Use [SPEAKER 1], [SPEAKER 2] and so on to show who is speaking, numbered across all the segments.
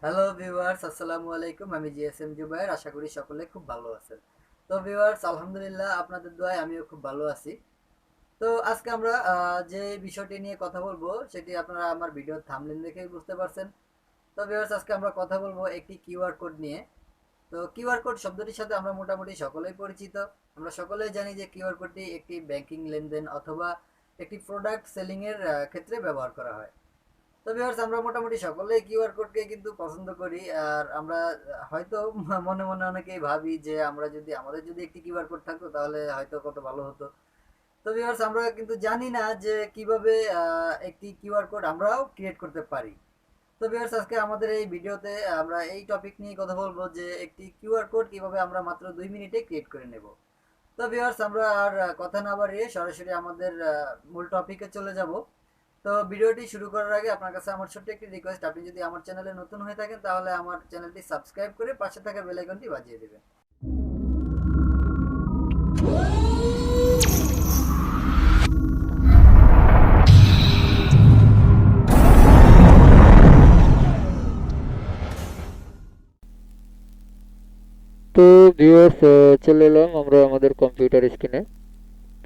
[SPEAKER 1] Hello viewers, আসসালামু আলাইকুম। আমি জিএসএম জুবায়ের। আশা করি সকলে খুব ভালো আছেন। তো ভিউয়ার্স, আলহামদুলিল্লাহ আপনাদের দোয়ায় আমিও খুব ভালো আছি। তো আজকে আমরা যে বিষয়টি নিয়ে কথা বলবো সেটি আপনারা আমার ভিডিওর থাম্বনেল দেখেই বুঝতে পারছেন। তো ভিউয়ার্স, আজকে আমরা কথা বলবো একটি কিউআর কোড নিয়ে। তো কিউআর কোড শব্দটির সাথে আমরা মোটামুটি সকলেই পরিচিত। আমরা সকলেই জানি যে কিউআর কোডটি একটি ব্যাংকিং লেনদেন অথবা একটি প্রোডাক্ট সেলিং এর ক্ষেত্রে ব্যবহার করা হয়। তো ভিউয়ার্স, আমরা মোটামুটি সকলেই কিউআর কোডকে কিন্তু পছন্দ করি। আর আমরা হয়তো মনে মনে অনেকেই ভাবি যে আমাদের যদি একটি কিউআর কোড থাকতো তাহলে হয়তো কত ভালো হতো। তো ভিউয়ার্স, আমরা কিন্তু জানি না যে কিভাবে একটি কিউআর কোড আমরাও ক্রিয়েট করতে পারি। তো ভিউয়ার্স, আজকে আমাদের এই ভিডিওতে আমরা এই টপিক নিয়ে কথা বলবো যে একটি কিউআর কোড কিভাবে আমরা মাত্র 2 মিনিটে ক্রিয়েট করে নেব। তো ভিউয়ার্স, আমরা আর কথা না বাড়িয়ে সরাসরি আমাদের মূল টপিকে চলে যাব। তো ভিডিওটি শুরু করার আগে আপনার কাছে আমার ছোট্ট একটি রিকোয়েস্ট, আপনি যদি আমার চ্যানেলে নতুন হয়ে থাকেন তাহলে আমার চ্যানেলটি সাবস্ক্রাইব করে পাশে থাকা বেল আইকনটি বাজিয়ে দেবেন।
[SPEAKER 2] তো ভিউয়ার্স, চলে এলাম আমরা আমাদের কম্পিউটার স্ক্রিনে।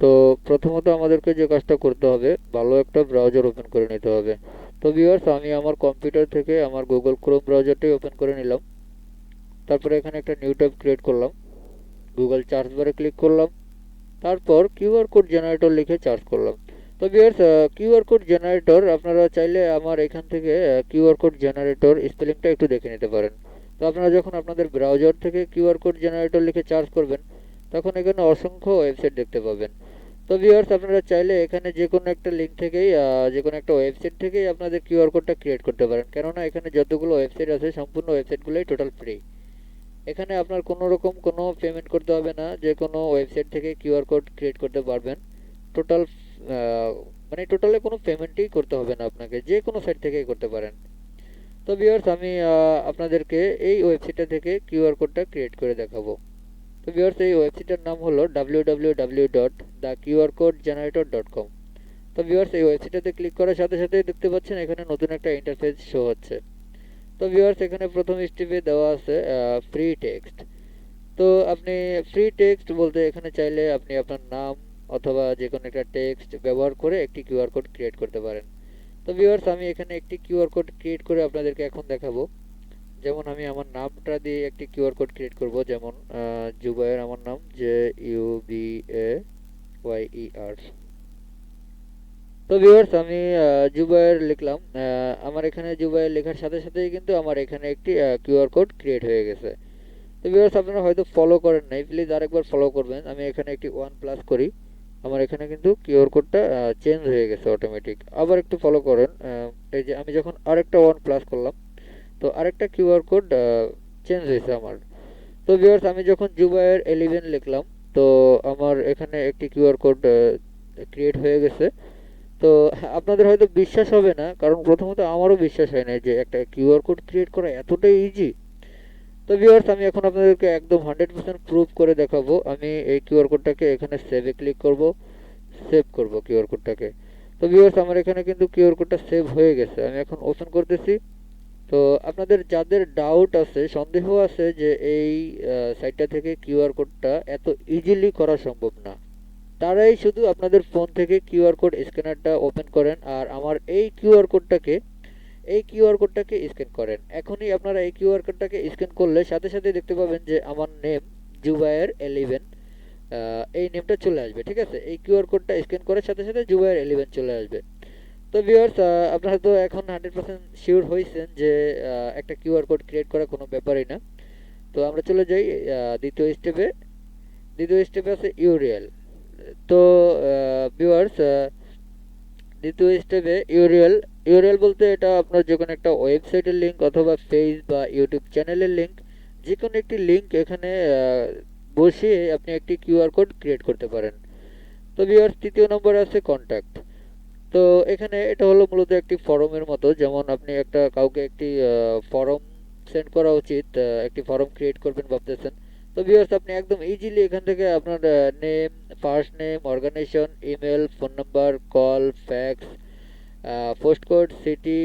[SPEAKER 2] তো প্রথমত আমাদেরকে যে কাজটা করতে হবে, ভালো একটা ব্রাউজার ওপেন করে নিতে হবে। তো ভিউয়ার্স, আমি আমার কম্পিউটার থেকে আমার গুগল ক্রোম ব্রাউজারটাই ওপেন করে নিলাম। তারপরে এখানে একটা নিউ ট্যাব ক্রিয়েট করলাম, গুগল সার্চ বারে ক্লিক করলাম, তারপর কিউআর কোড জেনারেটর লিখে সার্চ করলাম। তো ভিউয়ার্স, কিউআর কোড জেনারেটর আপনারা চাইলে আমার এখান থেকে কিউআর কোড জেনারেটর স্পেলিংটা একটু দেখে নিতে পারেন। তো আপনারা যখন আপনাদের ব্রাউজার থেকে কিউআর কোড জেনারেটর লিখে সার্চ করবেন, তখন এখানে অসংখ্য ওয়েবসাইট দেখতে পাবেন। তো ভিউয়ার্স, আপনারা চাইলে এখানে যে কোনো একটা লিঙ্ক থেকেই যে কোনো একটা ওয়েবসাইট থেকেই আপনাদের কিউআর কোডটা ক্রিয়েট করতে পারেন, কেননা এখানে যতগুলো ওয়েবসাইট আছে সম্পূর্ণ ওয়েবসাইটগুলোই টোটাল ফ্রি। এখানে আপনার কোনো রকম কোনো পেমেন্ট করতে হবে না, যে কোনো ওয়েবসাইট থেকে কিউআর কোড ক্রিয়েট করতে পারবেন। টোটাল মানে টোটালে কোনো পেমেন্টই করতে হবে না, আপনাকে যে কোনো সাইট থেকেই করতে পারেন। তো ভিউয়ার্স, আমি আপনাদেরকে এই ওয়েবসাইটটা থেকে কিউআর কোডটা ক্রিয়েট করে দেখাবো। তো ভিউয়ার্স, এই ওয়েবসাইটের নাম হলো www.theqrcodegenerator.com। তো ভিউয়ার্স, এই ওয়েবসাইটটাতে ক্লিক করার সাথে সাথেই দেখতে পাচ্ছেন এখানে নতুন একটা ইন্টারফেস শো হচ্ছে। তো ভিউয়ার্স, এখানে প্রথম স্টেপে দেওয়া আছে ফ্রি টেক্সট। তো আপনি ফ্রি টেক্সট বলতে এখানে চাইলে আপনি আপনার নাম অথবা যে কোনো একটা টেক্সট ব্যবহার করে একটি কিউআর কোড ক্রিয়েট করতে পারেন। তো ভিউয়ার্স, আমি এখানে একটি কিউআর কোড ক্রিয়েট করে আপনাদেরকে এখন দেখাবো। যেমন আমি আমার নামটা দিয়ে একটি কিউআর কোড ক্রিয়েট করব, যেমন জুবায়ের আমার নাম, JUBAYER। তো ভিউয়ার্স, আমি জুবায়ের লিখলাম। আমার এখানে জুবায়ের লেখার সাথে সাথেই কিন্তু আমার এখানে একটি কিউআর কোড ক্রিয়েট হয়ে গেছে। তো ভিউয়ার্স, আপনারা হয়তো ফলো করেন নাই, প্লিজ আরেকবার ফলো করবেন। আমি এখানে একটি 1+ করি, আমার এখানে কিন্তু কিউআর কোডটা চেঞ্জ হয়ে গেছে অটোমেটিক। আবার একটু ফলো করেন। এই যে আমি যখন আরেকটা 1+ করলাম, তো আরেকটা কিউআর কোড চেঞ্জ হয়েছে আমার। তো ভিউয়ার্স, আমি যখন জুবায়ের 11 লিখলাম, তো আমার এখানে একটি কিউআর কোড ক্রিয়েট হয়ে গেছে। তো আপনাদের হয়তো বিশ্বাস হবে না, কারণ প্রথমত আমারও বিশ্বাস হয় না যে একটা কিউআর কোড ক্রিয়েট করা এতটাই ইজি। তো ভিউয়ার্স, আমি এখন আপনাদেরকে একদম 100% প্রুফ করে দেখাবো। আমি এই কিউআর কোডটাকে এখানে সেভে ক্লিক করব, সেভ করব কিউআর কোডটাকে। তো ভিউয়ার্স, আমার এখানে কিন্তু কিউআর কোডটা সেভ হয়ে গেছে। আমি এখন ওপেন করতেছি। তো আপনাদের যাদের ডাউট আছে, সন্দেহ আছে যে এই সাইটটা থেকে কিউআর কোডটা এত ইজিলি করা সম্ভব না, তারাই শুধু আপনাদের ফোন থেকে কিউআর কোড স্ক্যানারটা ওপেন করেন আর আমার এই কিউআর কোডটাকে স্ক্যান করেন। এখনই আপনারা এই কিউআর কোডটাকে স্ক্যান করলে সাথে সাথে দেখতে পাবেন যে আমার নেম জুবায়ের 11, এই নেমটা চলে আসবে। ঠিক আছে, এই কিউআর কোডটা স্ক্যান করার সাথে সাথে জুবায়ের 11 চলে আসবে। তো ভিউয়ার্স, আপনারা তো এখন 100% শিওর হয়েছেন যে একটা কিউআর কোড ক্রিয়েট করা কোনো ব্যাপারই না। তো আমরা চলে যাই দ্বিতীয় স্টেপে। দ্বিতীয় স্টেপে আছে ইউরিএল। তো ভিউয়ার্স, দ্বিতীয় স্টেপে ইউরিএল বলতে এটা আপনার যে কোনো একটা ওয়েবসাইটের লিঙ্ক অথবা পেজ বা ইউটিউব চ্যানেলের লিঙ্ক, যে কোনো একটি লিঙ্ক এখানে বসিয়ে আপনি একটি কিউআর কোড ক্রিয়েট করতে পারেন। তো ভিউয়ার্স, তৃতীয় নম্বরে আছে কন্ট্যাক্ট। তো এখানে এটা হলো মূলত একটি ফরমের মতো, যেমন আপনি একটা কাউকে একটি ফরম সেন্ড করা উচিত, একটি ফরম ক্রিয়েট করবেন ভাবতেছেন। তো ভিউয়ার্স, আপনি একদম ইজিলি এখান থেকে আপনার name, first name, organisation, email, phone number, call, fax, post code, city,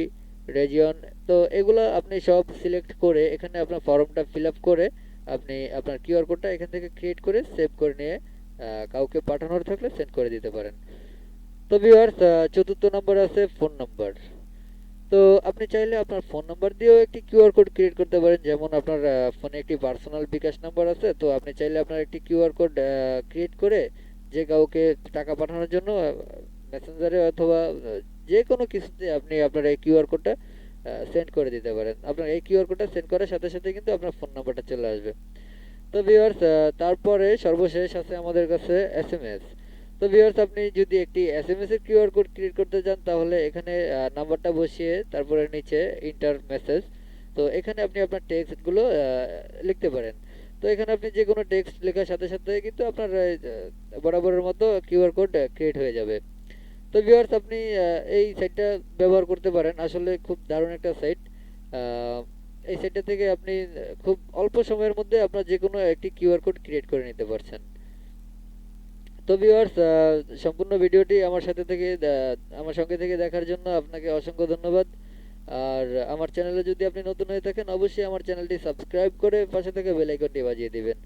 [SPEAKER 2] region, তো তো এগুলো আপনি সব সিলেক্ট করে এখানে আপনার ফর্মটা ফিল আপ করে আপনি আপনার কিউআর কোডটা এখান থেকে ক্রিয়েট করে সেভ করে নিয়ে কাউকে পাঠানোর থাকলে সেন্ড করে দিতে পারেন। তো ভিউয়ার্স, চতুর্থ নম্বরে আছে ফোন নাম্বার। তো আপনি চাইলে আপনার ফোন নাম্বার দিয়েও একটি কিউআর কোড ক্রিয়েট করতে পারেন। যেমন আপনার ফোনে একটি পার্সোনাল বিকাশ নাম্বার আছে, তো আপনি চাইলে আপনার একটি কিউআর কোড ক্রিয়েট করে যে কাউকে টাকা পাঠানোর জন্য মেসেঞ্জারে অথবা যে কোনো কিছুতে আপনি আপনার এই কিউআর কোডটা সেন্ড করে দিতে পারেন। আপনার এই কিউআর কোডটা সেন্ড করার সাথে সাথে কিন্তু আপনার ফোন নাম্বারটা চলে আসবে। তো ভিউয়ার্স, তারপরে সর্বশেষ আছে আমাদের কাছে এসএমএস। তো ভিউয়ার্স, আপনি যদি একটি এসএমএস এর কিউআর কোড ক্রিয়েট করতে চান তাহলে এখানে নাম্বারটা বসিয়ে তারপরে নিচে ইন্টার মেসেজ, তো এখানে আপনি আপনার টেক্সটগুলো লিখতে পারেন। তো এখানে আপনি যে কোনো টেক্সট লেখার সাথে সাথে কিন্তু আপনার বরাবরের মতো কিউআর কোড ক্রিয়েট হয়ে যাবে। তো ভিউয়ার্স, আপনি এই সাইটটা ব্যবহার করতে পারেন, আসলে খুব দারুণ একটা সাইট। এই সাইটটা থেকে আপনি খুব অল্প সময়ের মধ্যে আপনার যে কোনো একটি কিউআর কোড ক্রিয়েট করে নিতে পারছেন। তো ভিউয়ার্স, সম্পূর্ণ ভিডিওটি আমার সঙ্গে থেকে দেখার জন্য আপনাকে অসংখ্য ধন্যবাদ। আর আমার চ্যানেলে যদি আপনি নতুন হয়ে থাকেন অবশ্যই আমার চ্যানেলটি সাবস্ক্রাইব করে পাশে থেকে বেল আইকনটি বাজিয়ে দিবেন।